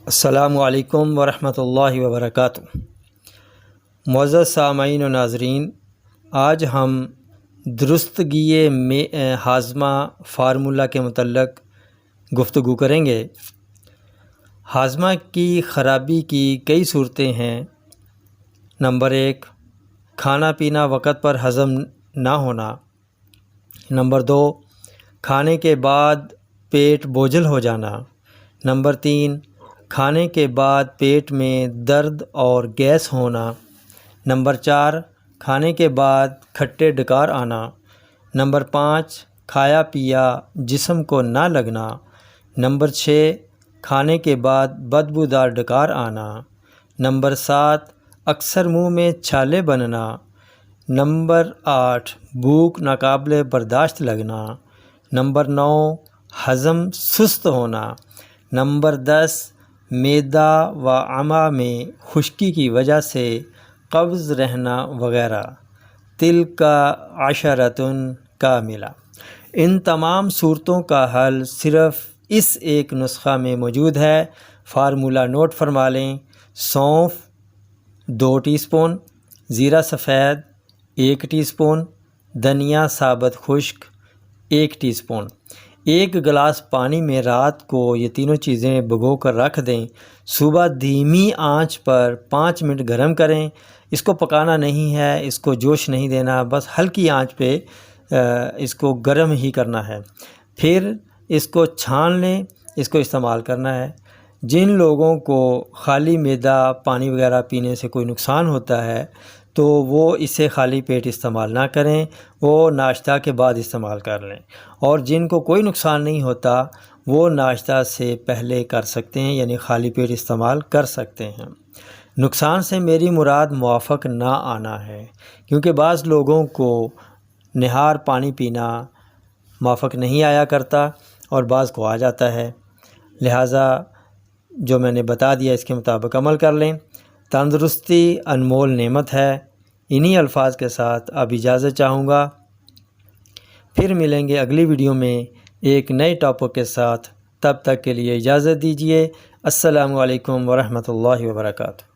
السلام علیکم ورحمۃ اللہ وبرکاتہ۔ معزز سامعین و ناظرین، آج ہم درستگی ہاضمہ فارمولہ کے متعلق گفتگو کریں گے۔ ہاضمہ کی خرابی کی کئی صورتیں ہیں۔ نمبر 1، کھانا پینا وقت پر ہضم نہ ہونا۔ نمبر 2، کھانے کے بعد پیٹ بوجھل ہو جانا۔ نمبر 3، کھانے کے بعد پیٹ میں درد اور گیس ہونا۔ نمبر 4، کھانے کے بعد کھٹے ڈکار آنا۔ نمبر 5، کھایا پیا جسم کو نہ لگنا۔ نمبر 6، کھانے کے بعد بدبودار ڈکار آنا۔ نمبر 7، اکثر منہ میں چھالے بننا۔ نمبر 8، بھوک ناقابل برداشت لگنا۔ نمبر 9، ہضم سست ہونا۔ نمبر 10، معدہ و امعاء میں خشکی کی وجہ سے قبض رہنا وغیرہ۔ تلک عشرۃ کاملہ۔ ان تمام صورتوں کا حل صرف اس ایک نسخہ میں موجود ہے۔ فارمولہ نوٹ فرما لیں۔ سونف 2 ٹی اسپون، زیرہ سفید 1 ٹی اسپون، دھنیا ثابت خشک 1 ٹی اسپون۔ 1 گلاس پانی میں رات کو یہ تینوں چیزیں بھگو کر رکھ دیں۔ صبح دھیمی آنچ پر 5 منٹ گرم کریں۔ اس کو پکانا نہیں ہے، اس کو جوش نہیں دینا، بس ہلکی آنچ پہ اس کو گرم ہی کرنا ہے۔ پھر اس کو چھان لیں، اس کو استعمال کرنا ہے۔ جن لوگوں کو خالی معدہ پانی وغیرہ پینے سے کوئی نقصان ہوتا ہے تو وہ اسے خالی پیٹ استعمال نہ کریں، وہ ناشتہ کے بعد استعمال کر لیں۔ اور جن کو کوئی نقصان نہیں ہوتا وہ ناشتہ سے پہلے کر سکتے ہیں، یعنی خالی پیٹ استعمال کر سکتے ہیں۔ نقصان سے میری مراد موافق نہ آنا ہے، کیونکہ بعض لوگوں کو نہار پانی پینا موافق نہیں آیا کرتا اور بعض کو آ جاتا ہے۔ لہٰذا جو میں نے بتا دیا اس کے مطابق عمل کر لیں۔ تندرستی انمول نعمت ہے۔ انہی الفاظ کے ساتھ اب اجازت چاہوں گا۔ پھر ملیں گے اگلی ویڈیو میں ایک نئے ٹاپک کے ساتھ۔ تب تک کے لیے اجازت دیجیے۔ السلام علیکم ورحمۃ اللہ وبرکاتہ۔